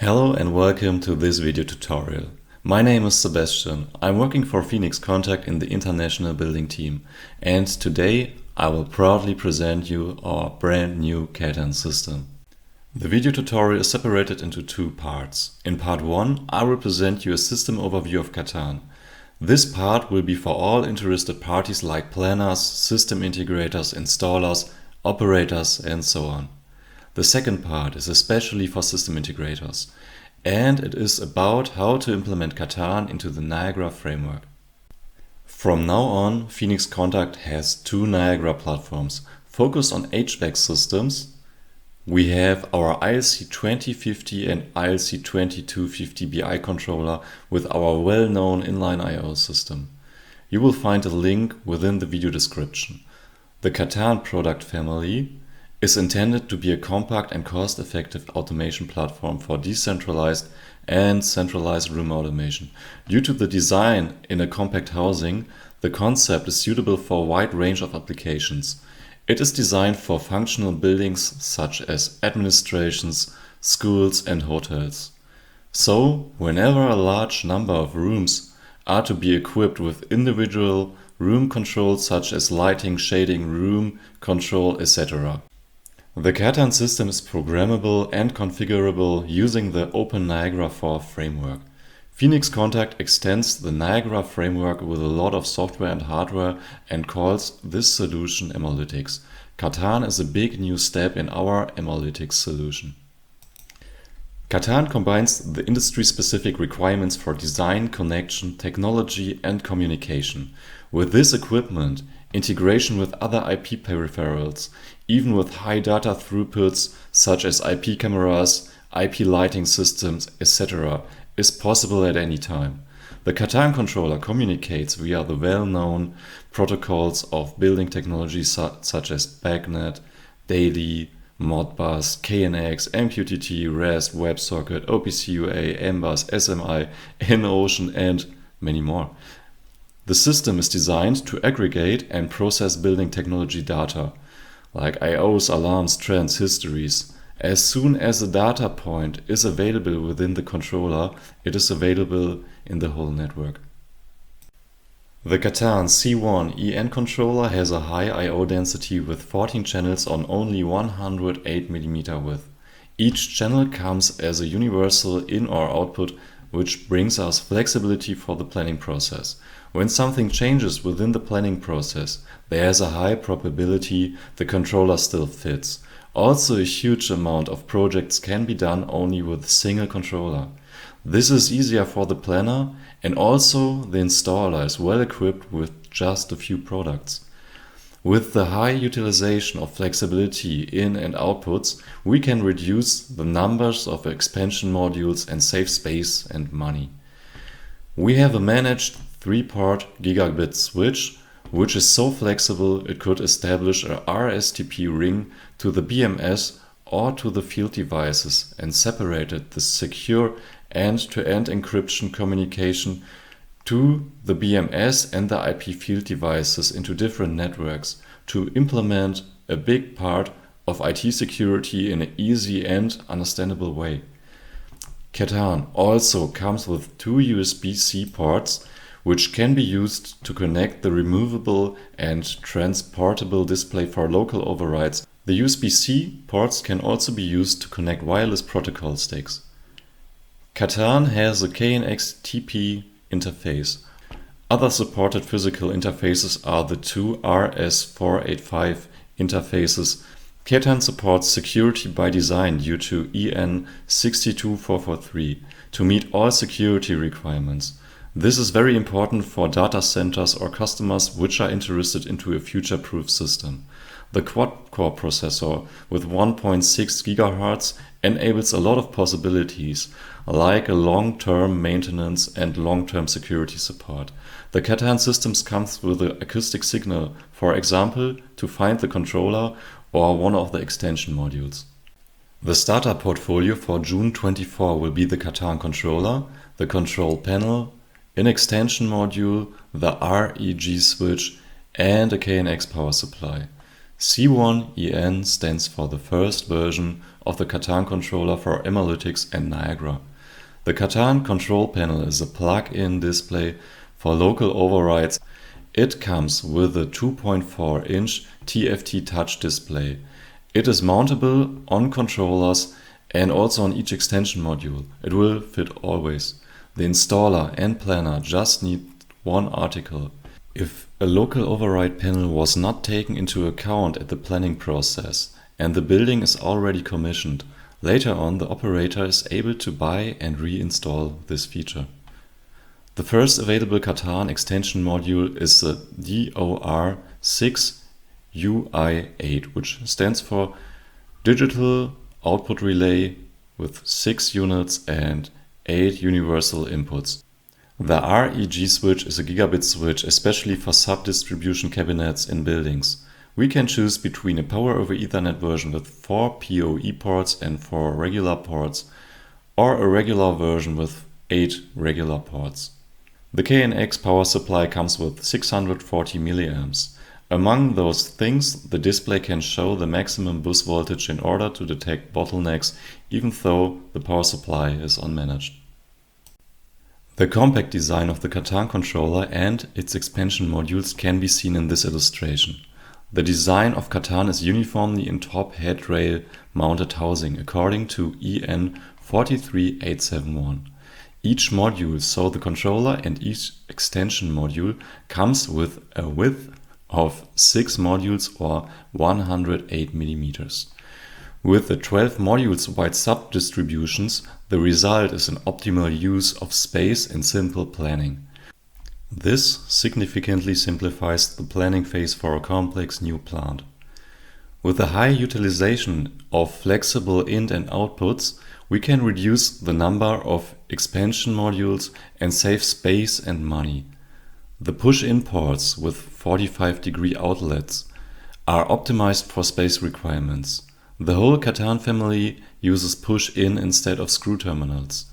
Hello and welcome to this video tutorial. My name is Sebastian. I'm working for Phoenix Contact in the International Building team, and today I will proudly present you our brand new Catan system. The video tutorial is separated into two parts. In part 1 I will present you a system overview of Catan. This part will be for all interested parties like planners, system integrators, installers, operators and so on. The second part is especially for system integrators, and it is about how to implement Catan into the Niagara framework. From now on, Phoenix Contact has two Niagara platforms focused on HVAC systems. We have our ILC2050 and ILC2250 BI controller with our well-known inline I/O system. You will find a link within the video description. The Catan product family is intended to be a compact and cost-effective automation platform for decentralized and centralized room automation. Due to the design in a compact housing, the concept is suitable for a wide range of applications. It is designed for functional buildings such as administrations, schools and hotels. So, whenever a large number of rooms are to be equipped with individual room controls such as lighting, shading, room control, etc. The Catan system is programmable and configurable using the Open Niagara 4 framework. Phoenix Contact extends the Niagara framework with a lot of software and hardware and calls this solution Emalytics. Catan is a big new step in our Emalytics solution. Catan combines the industry-specific requirements for design, connection, technology and communication. With this equipment, integration with other IP peripherals, even with high data throughputs such as IP cameras, IP lighting systems, etc., is possible at any time. The Catan controller communicates via the well-known protocols of building technology such as BACnet, DALI, Modbus, KNX, MQTT, REST, WebSocket, OPC UA, MBus, SMI, InOcean and many more. The system is designed to aggregate and process building technology data, like I/Os, alarms, trends, histories. As soon as a data point is available within the controller, it is available in the whole network. The Catan C1 EN controller has a high I/O density with 14 channels on only 108 mm width. Each channel comes as a universal in or output, which brings us flexibility for the planning process. When something changes within the planning process, there is a high probability the controller still fits. Also, a huge amount of projects can be done only with a single controller. This is easier for the planner, and also the installer is well equipped with just a few products. With the high utilization of flexibility in and outputs, we can reduce the numbers of expansion modules and save space and money. We have a managed 3-port gigabit switch, which is so flexible it could establish a RSTP ring to the BMS or to the field devices and separated the secure end-to-end encryption communication to the BMS and the IP field devices into different networks to implement a big part of IT security in an easy and understandable way. Catan also comes with two USB-C ports which can be used to connect the removable and transportable display for local overrides. The USB-C ports can also be used to connect wireless protocol sticks. Catan has a KNX TP interface. Other supported physical interfaces are the two RS485 interfaces. Catan supports security by design due to EN 62443 to meet all security requirements. This is very important for data centers or customers which are interested into a future-proof system. The quad-core processor with 1.6 GHz enables a lot of possibilities, like a long-term maintenance and long-term security support. The Catan systems comes with an acoustic signal, for example, to find the controller or one of the extension modules. The starter portfolio for June 24 will be the Catan controller, the control panel, an extension module, the REG switch and a KNX power supply. C1 EN stands for the first version of the Catan controller for Emalytics and Niagara. The Catan control panel is a plug-in display for local overrides. It comes with a 2.4-inch TFT touch display. It is mountable on controllers and also on each extension module. It will fit always. The installer and planner just need one article. If a local override panel was not taken into account at the planning process and the building is already commissioned, later on the operator is able to buy and reinstall this feature. The first available Catan extension module is the DOR6UI8, which stands for Digital Output Relay with 6 units and 8 universal inputs. The REG switch is a gigabit switch, especially for sub-distribution cabinets in buildings. We can choose between a Power over Ethernet version with 4 PoE ports and 4 regular ports, or a regular version with 8 regular ports. The KNX power supply comes with 640 mA. Among those things, the display can show the maximum bus voltage in order to detect bottlenecks, even though the power supply is unmanaged. The compact design of the Catan controller and its expansion modules can be seen in this illustration. The design of Catan is uniformly in top head rail mounted housing according to EN 43871. Each module, so the controller and each extension module, comes with a width of 6 modules or 108 mm. With the 12 modules wide sub-distributions, the result is an optimal use of space and simple planning. This significantly simplifies the planning phase for a complex new plant. With the high utilization of flexible in- and outputs, we can reduce the number of expansion modules and save space and money. The push-in ports with 45-degree outlets are optimized for space requirements. The whole Catan family uses push-in instead of screw terminals.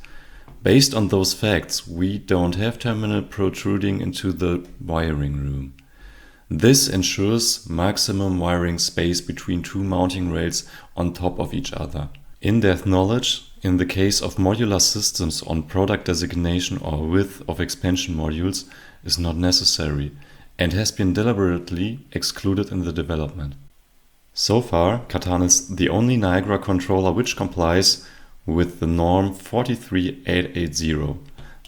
Based on those facts, we don't have terminal protruding into the wiring room. This ensures maximum wiring space between two mounting rails on top of each other. In-depth knowledge, in the case of modular systems on product designation or width of expansion modules, is not necessary and has been deliberately excluded in the development. So far, Catan is the only Niagara controller which complies with the norm 43880.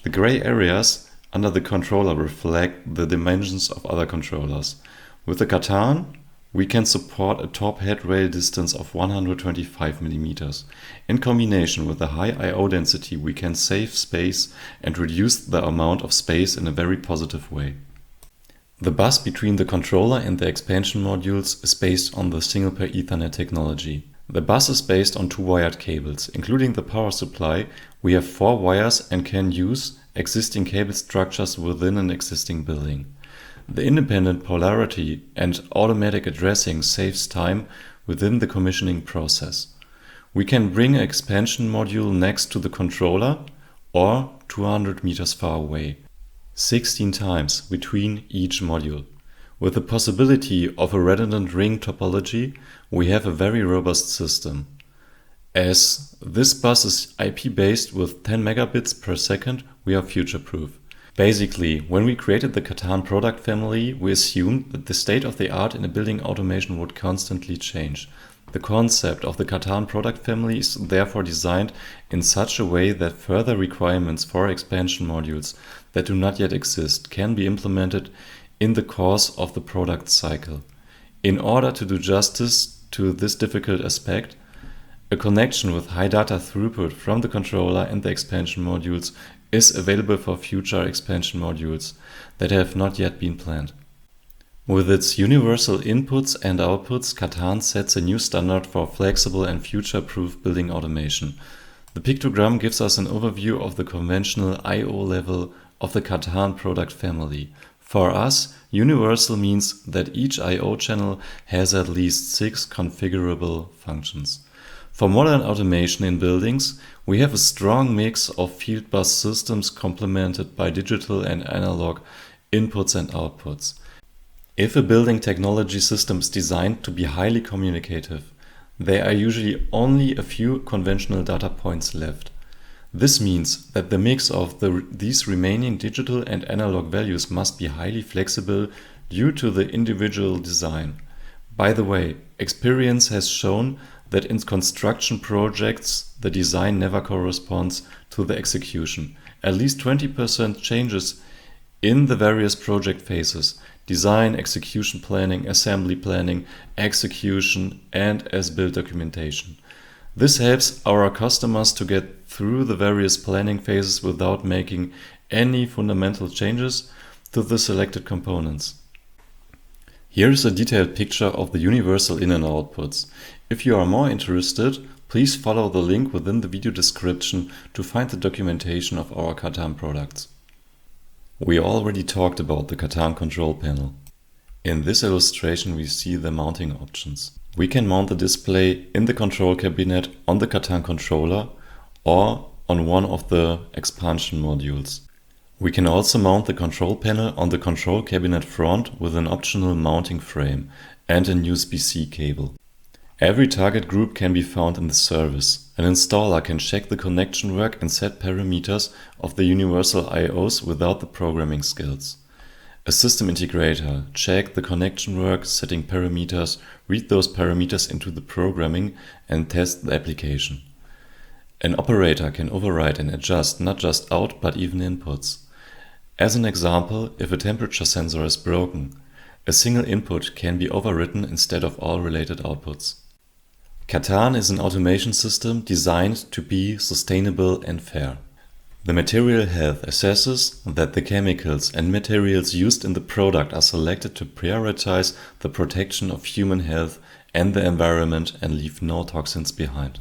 The gray areas under the controller reflect the dimensions of other controllers. With the Catan, we can support a top head rail distance of 125 mm. In combination with the high I/O density, we can save space and reduce the amount of space in a very positive way. The bus between the controller and the expansion modules is based on the single pair Ethernet technology. The bus is based on 2 wired cables. Including the power supply, we have 4 wires and can use existing cable structures within an existing building. The independent polarity and automatic addressing saves time within the commissioning process. We can bring an expansion module next to the controller or 200 meters far away, 16 times between each module. With the possibility of a redundant ring topology, we have a very robust system. As this bus is IP-based with 10 megabits per second, we are future-proof. Basically, when we created the Catan product family, we assumed that the state-of-the-art in a building automation would constantly change. The concept of the Catan product family is therefore designed in such a way that further requirements for expansion modules that do not yet exist can be implemented in the course of the product cycle. In order to do justice to this difficult aspect, a connection with high data throughput from the controller and the expansion modules is available for future expansion modules that have not yet been planned. With its universal inputs and outputs, Catan sets a new standard for flexible and future-proof building automation. The pictogram gives us an overview of the conventional I/O level of the Catan product family. For us, universal means that each I/O channel has at least 6 configurable functions. For modern automation in buildings, we have a strong mix of field bus systems complemented by digital and analog inputs and outputs. If a building technology system is designed to be highly communicative, There are usually only a few conventional data points left. This means that the mix of these remaining digital and analog values must be highly flexible due to the individual design. By the way, experience has shown that in construction projects the design never corresponds to the execution. At least 20% changes in the various project phases: design, execution planning, assembly planning, execution, and as-built documentation. This helps our customers to get through the various planning phases without making any fundamental changes to the selected components. Here is a detailed picture of the universal in- and outputs. If you are more interested, please follow the link within the video description to find the documentation of our Catan products. We already talked about the Catan control panel. In this illustration we see the mounting options. We can mount the display in the control cabinet on the Catan controller or on one of the expansion modules. We can also mount the control panel on the control cabinet front with an optional mounting frame and an USB-C cable. Every target group can be found in the service. An installer can check the connection work and set parameters of the universal I/Os without the programming skills. A system integrator check the connection work, setting parameters, read those parameters into the programming and test the application. An operator can override and adjust not just out but even inputs. As an example, if a temperature sensor is broken, a single input can be overwritten instead of all related outputs. Catan is an automation system designed to be sustainable and fair. The material health assesses that the chemicals and materials used in the product are selected to prioritize the protection of human health and the environment and leave no toxins behind.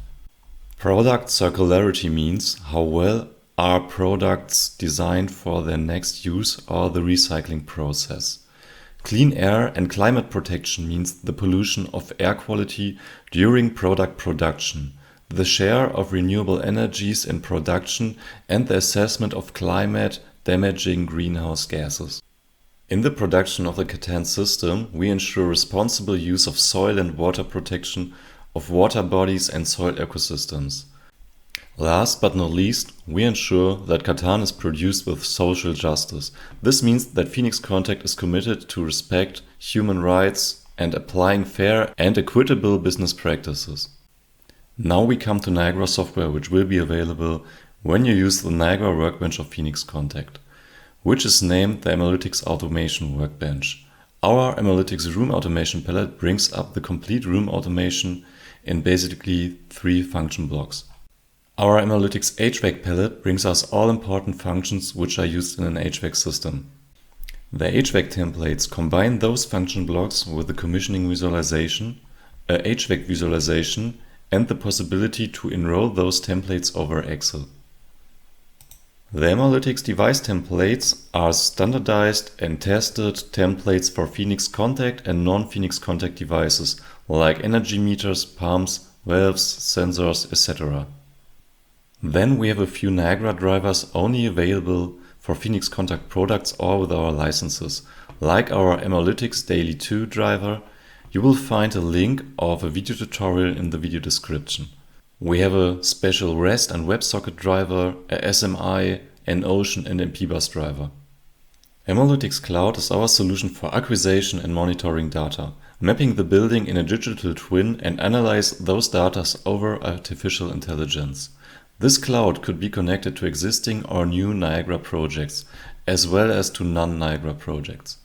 Product circularity means how well are products designed for their next use or the recycling process. Clean air and climate protection means the pollution of air quality during product production, the share of renewable energies in production, and the assessment of climate-damaging greenhouse gases. In the production of the Catan system, we ensure responsible use of soil and water protection of water bodies and soil ecosystems. Last but not least, we ensure that Catan is produced with social justice. This means that Phoenix Contact is committed to respect human rights and applying fair and equitable business practices. Now we come to Niagara software, which will be available when you use the Niagara Workbench of Phoenix Contact, which is named the Analytics Automation Workbench. Our Analytics Room Automation palette brings up the complete room automation in basically 3 function blocks. Our Analytics HVAC palette brings us all important functions which are used in an HVAC system. The HVAC templates combine those function blocks with the commissioning visualization, a HVAC visualization, and the possibility to enroll those templates over Excel. The Analytics device templates are standardized and tested templates for Phoenix Contact and non-Phoenix Contact devices like energy meters, pumps, valves, sensors, etc. Then we have a few Niagara drivers only available for Phoenix Contact products or with our licenses, like our Analytics Daily 2 driver. You will find a link of a video tutorial in the video description. We have a special REST and WebSocket driver, a SMI, an Ocean and MPBus driver. Analytics Cloud is our solution for acquisition and monitoring data, mapping the building in a digital twin and analyze those data over artificial intelligence. This cloud could be connected to existing or new Niagara projects, as well as to non-Niagara projects.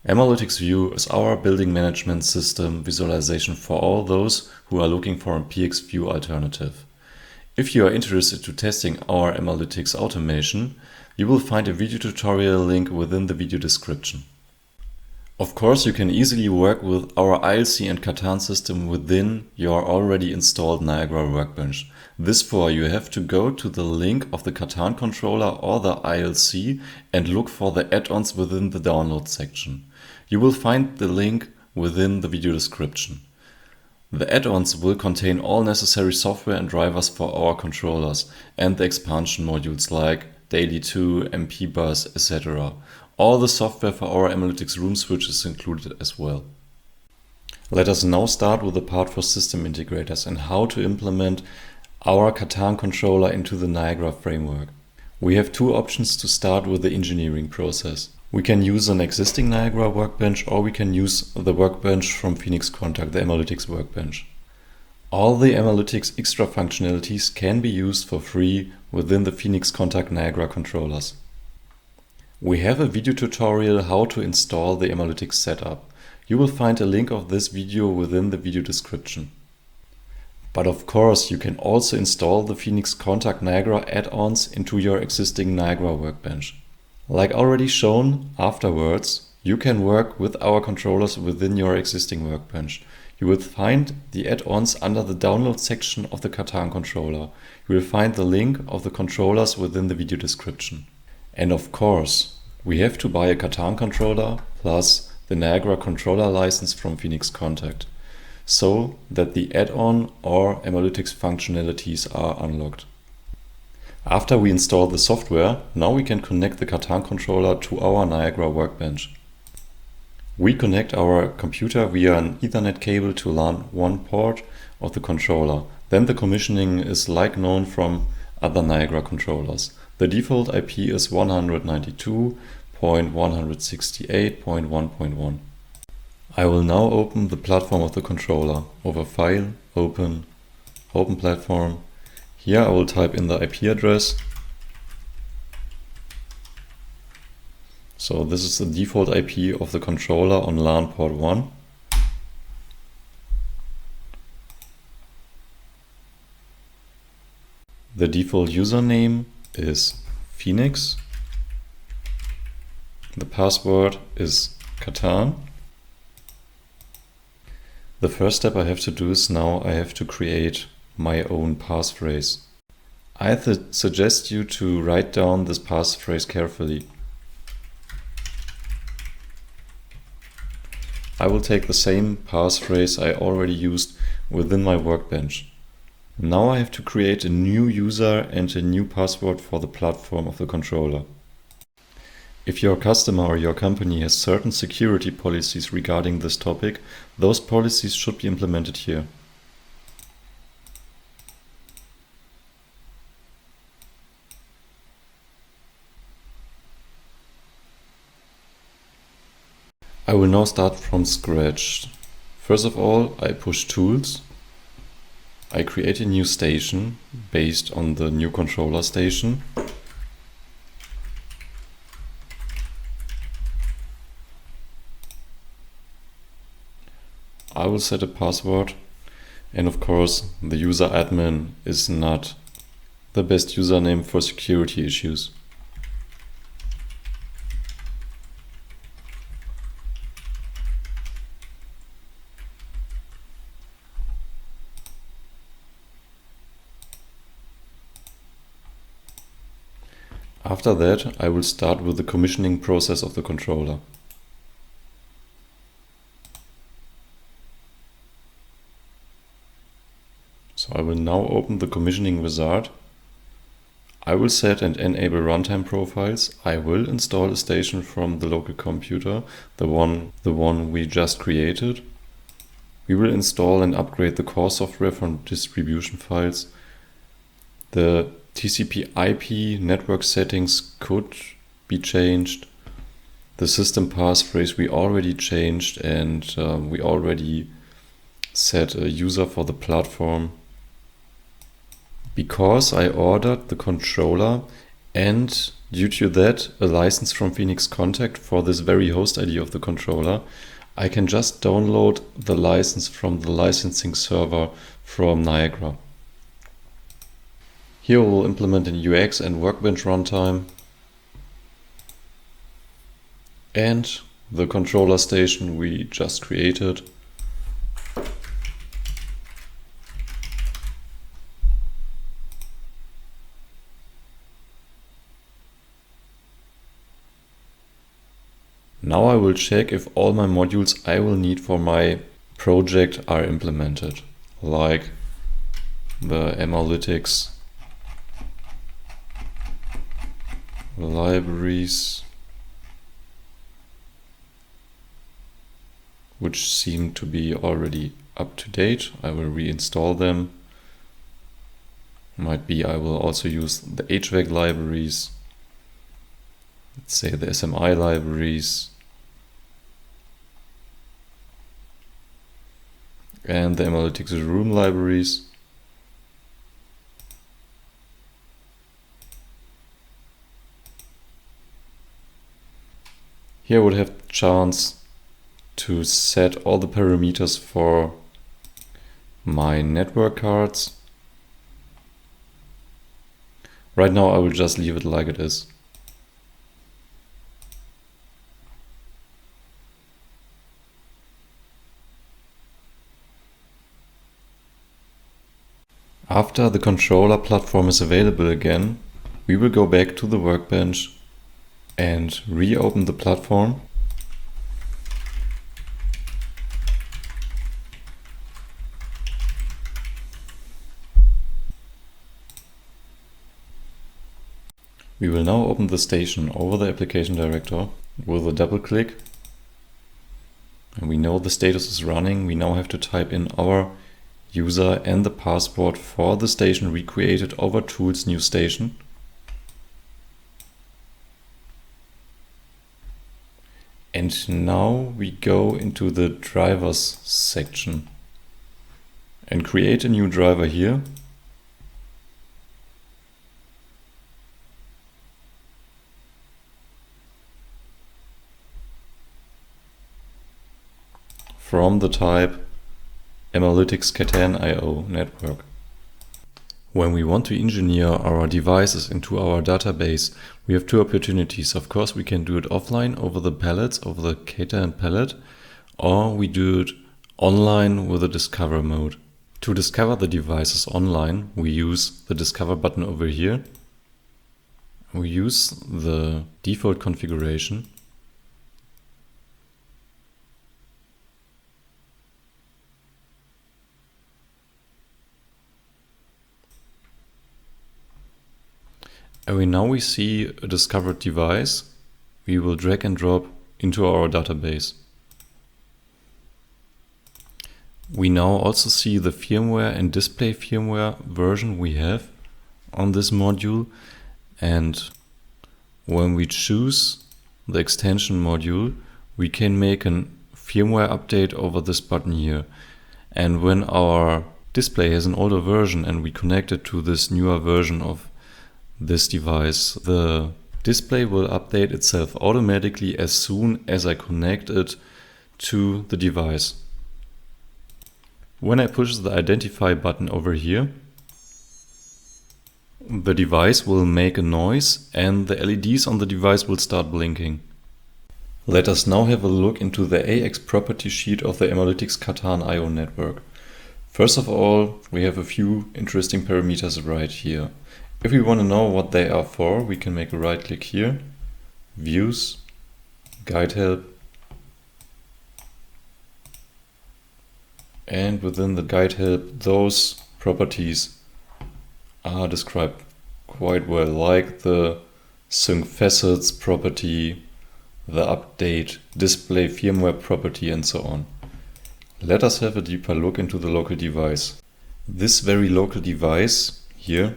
Analytics View is our building management system visualization for all those who are looking for a PXView alternative. If you are interested to testing our Analytics automation, you will find a video tutorial link within the video description. Of course, you can easily work with our ILC and Catan system within your already installed Niagara Workbench. Therefore, you have to go to the link of the Catan controller or the ILC and look for the add-ons within the download section. You will find the link within the video description. The add-ons will contain all necessary software and drivers for our controllers and the expansion modules like Daily 2, MPBus, etc. All the software for our Analytics Room switch is included as well. Let us now start with the part for system integrators and how to implement our Catan controller into the Niagara framework. We have two options to start with the engineering process. We can use an existing Niagara workbench, or we can use the workbench from Phoenix Contact, the Emalytics workbench. All the Emalytics extra functionalities can be used for free within the Phoenix Contact Niagara controllers. We have a video tutorial how to install the Emalytics setup. You will find a link of this video within the video description. But of course, you can also install the Phoenix Contact Niagara add-ons into your existing Niagara workbench. Like already shown afterwards, you can work with our controllers within your existing workbench. You will find the add-ons under the download section of the Catan controller. You will find the link of the controllers within the video description. And of course, we have to buy a Catan controller plus the Niagara controller license from Phoenix Contact, so that the add-on or Emalytics functionalities are unlocked. After we install the software, now we can connect the Catan controller to our Niagara workbench. We connect our computer via an Ethernet cable to LAN 1 port of the controller. Then the commissioning is like known from other Niagara controllers. The default IP is 192.168.1.1. I will now open the platform of the controller. Over File, Open Platform. Here I will type in the IP address. So this is the default IP of the controller on LAN port 1. The default username is Phoenix. The password is Catan. The first step I have to do is now I have to create my own passphrase. I suggest you to write down this passphrase carefully. I will take the same passphrase I already used within my workbench. Now I have to create a new user and a new password for the platform of the controller. If your customer or your company has certain security policies regarding this topic, those policies should be implemented here. I will now start from scratch. First of all, I push Tools. I create a new station based on the new controller station. I will set a password, and of course the user admin is not the best username for security issues. After that, I will start with the commissioning process of the controller. So I will now open the commissioning wizard. I will set and enable runtime profiles. I will install a station from the local computer, the one we just created. We will install and upgrade the core software from distribution files. The TCP/IP network settings could be changed. The system passphrase we already changed, and we already set a user for the platform. Because I ordered the controller and due to that a license from Phoenix Contact for this very host ID of the controller, I can just download the license from the licensing server from Niagara. Here we'll implement an UX and workbench runtime and the controller station we just created. Now I will check if all my modules I will need for my project are implemented, like the Emalytics libraries which seem to be already up to date. I will reinstall them. Might be I will also use the HVAC libraries, let's say the SMI libraries, and the Analytics Room libraries. Here I would have the chance to set all the parameters for my network cards. Right now I will just leave it like it is. After the controller platform is available again, we will go back to the workbench and reopen the platform. We will now open the station over the application director with a double click. And we know the status is running. We now have to type in our user and the password for the station we created over Tools New Station. And now we go into the drivers section and create a new driver here. From the type Analytics Catan IO network. When we want to engineer our devices into our database, we have two opportunities. Of course, we can do it offline over the palettes, over the Catan palette, or we do it online with the Discover mode. To discover the devices online, we use the Discover button over here. We use the default configuration. And now we see a discovered device. We will drag and drop into our database. We now also see the firmware and display firmware version we have on this module. And when we choose the extension module, we can make a firmware update over this button here. And when our display has an older version and we connect it to this newer version of this device, the display will update itself automatically as soon as I connect it to the device. When I push the Identify button over here, the device will make a noise and the LEDs on the device will start blinking. Let us now have a look into the AX property sheet of the Analytics Catan IO network. First of all, we have a few interesting parameters right here. If we want to know what they are for, we can make a right click here, Views, Guide Help, and within the Guide Help, those properties are described quite well, like the Sync Facets property, the Update Display Firmware property, and so on. Let us have a deeper look into the local device. This very local device here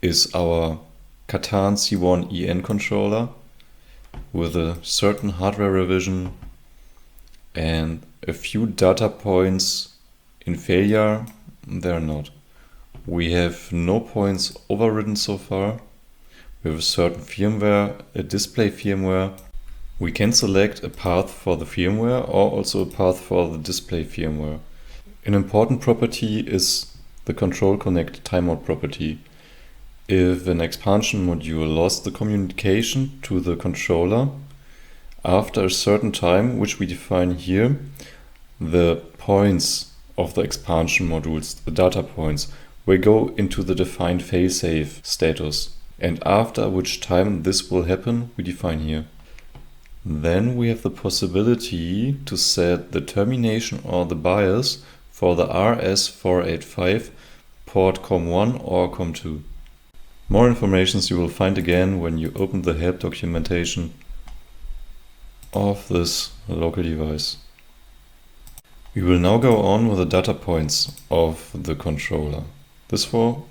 is our Catan C1 EN controller with a certain hardware revision and a few data points in failure. They're not. We have no points overridden so far. We have a certain firmware, a display firmware. We can select a path for the firmware or also a path for the display firmware. An important property is the Control Connect timeout property. If an expansion module lost the communication to the controller, after a certain time, which we define here, the points of the expansion modules, the data points, will go into the defined failsafe status. And after which time this will happen, we define here. Then we have the possibility to set the termination or the BIOS for the RS485 port COM1 or COM2. More information you will find again when you open the help documentation of this local device. We will now go on with the data points of the controller. Therefore,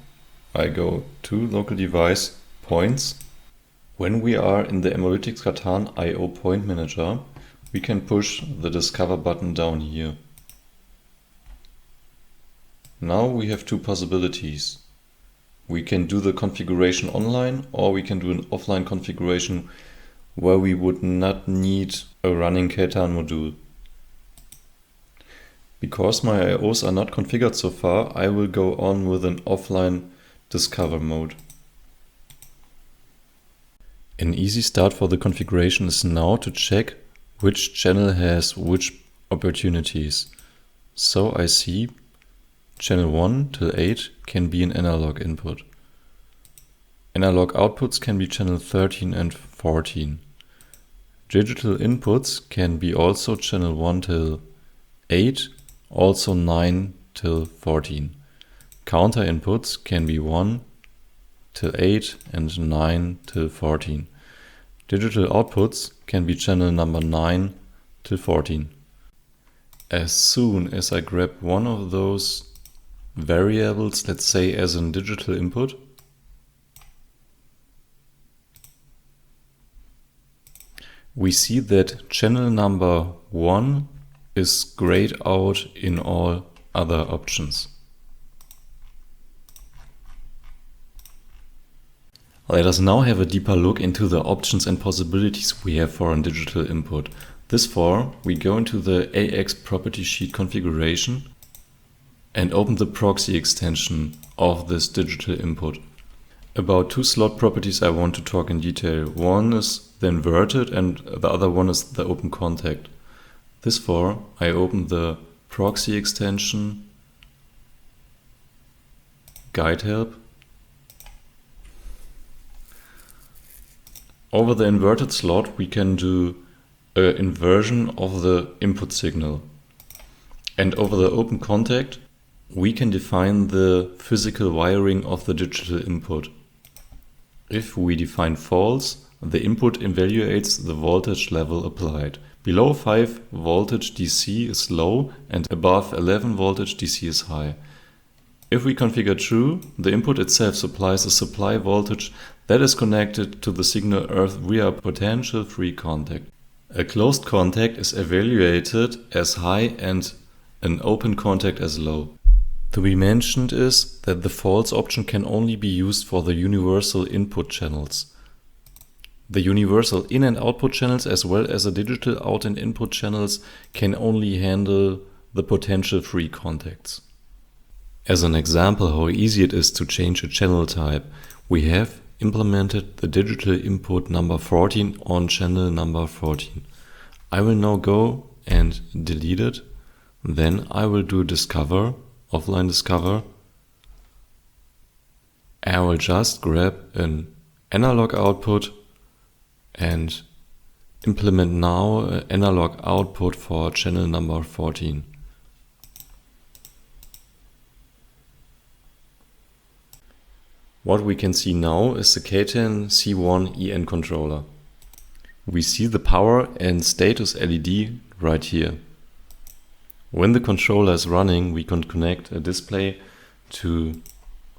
I go to local device points. When we are in the Emolytics Catan I/O point manager, we can push the discover button down here. Now we have two possibilities. We can do the configuration online, or we can do an offline configuration where we would not need a running Catan module. Because my IOs are not configured so far, I will go on with an offline discover mode. An easy start for the configuration is now to check which channel has which opportunities. So I see channel 1 till 8 can be an analog input. Analog outputs can be channel 13 and 14. Digital inputs can be also channel 1 till 8, also 9 till 14. Counter inputs can be 1 till 8 and 9 till 14. Digital outputs can be channel number 9 till 14. As soon as I grab one of those variables, let's say as a digital input, we see that channel number 1 is grayed out in all other options. Let us now have a deeper look into the options and possibilities we have for a digital input. Therefore, we go into the AX property sheet configuration and open the proxy extension of this digital input. About two slot properties I want to talk in detail. One is the inverted and the other one is the open contact. Therefore, I open the proxy extension, guide help. Over the inverted slot, we can do an inversion of the input signal. And over the open contact, we can define the physical wiring of the digital input. If we define false, the input evaluates the voltage level applied. Below 5 voltage DC is low and above 11 voltage DC is high. If we configure true, the input itself supplies a supply voltage that is connected to the signal earth via potential-free contact. A closed contact is evaluated as high and an open contact as low. To be mentioned is that the false option can only be used for the universal input channels. The universal in- and output channels as well as the digital out- and input channels can only handle the potential-free contacts. As an example how easy it is to change a channel type, we have implemented the digital input number 14 on channel number 14. I will now go and delete it. Then I will do discover, offline discover. I will just grab an analog output and implement now an analog output for channel number 14. What we can see now is the Catan C1 EN controller. We see the power and status LED right here. When the controller is running, we can connect a display to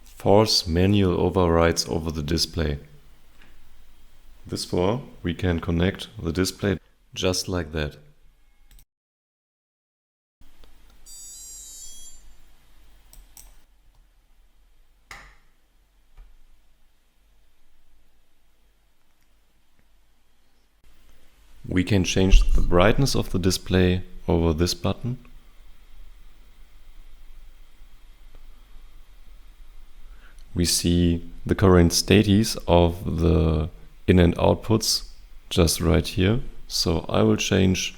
force manual overrides over the display. Therefore, we can connect the display just like that. We can change the brightness of the display over this button. We see the current status of the in and outputs just right here. So I will change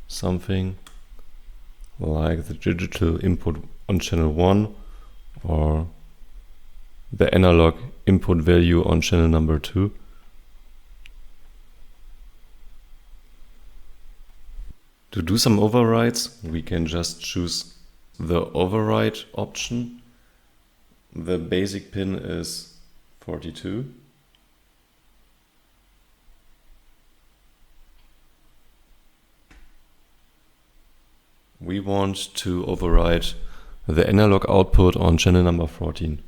something like the digital input on channel 1 or the analog input value on channel number 2. To do some overrides, we can just choose the override option. The basic pin is 42. we want to override the analog output on channel number 14.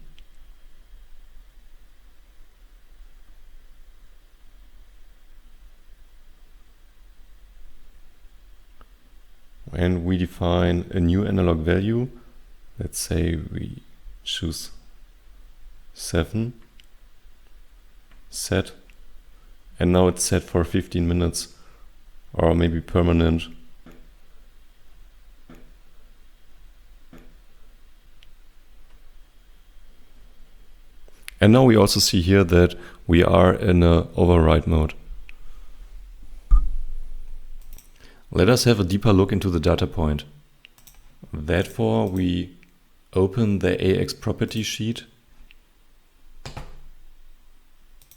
And we define a new analog value. Let's say we choose 7, set, and now it's set for 15 minutes or maybe permanent. And now we also see here that we are in an override mode. Let us have a deeper look into the data point. Therefore, we open the AX property sheet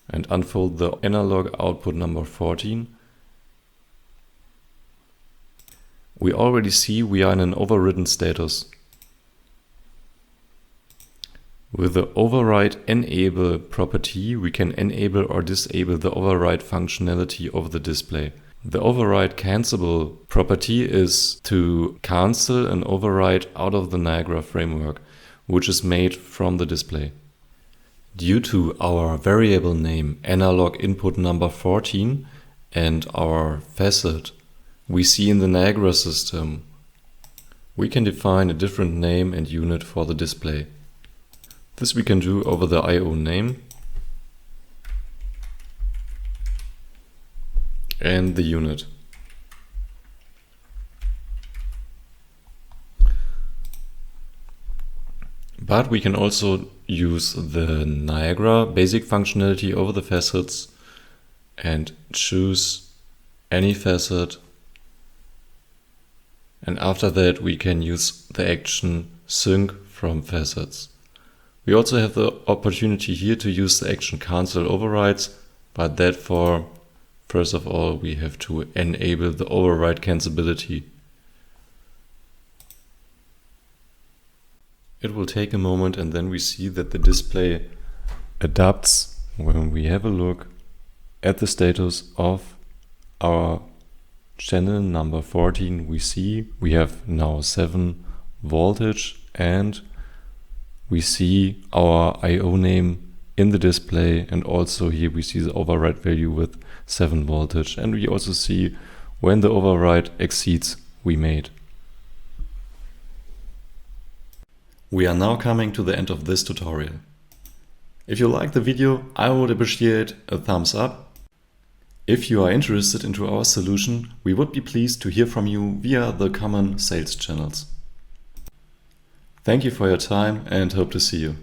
and unfold the analog output number 14. We already see we are in an overridden status. With the override enable property, we can enable or disable the override functionality of the display. The override cancelable property is to cancel an override out of the Niagara framework, which is made from the display. Due to our variable name analog input number 14 and our facet we see in the Niagara system, we can define a different name and unit for the display. This we can do over the I/O name and the unit. But we can also use the Niagara basic functionality over the facets and choose any facet. And after that we can use the action sync from facets. We also have the opportunity here to use the action cancel overrides, but therefore first of all we have to enable the override cancelability. It will take a moment and then we see that the display adapts when we have a look at the status of our channel number 14. We see we have now 7 voltage and we see our I/O name in the display, and also here we see the override value with 7 voltage, and we also see when the override exceeds we made. We are now coming to the end of this tutorial. If you like the video, I would appreciate a thumbs up. If you are interested into our solution, we would be pleased to hear from you via the common sales channels. Thank you for your time and hope to see you.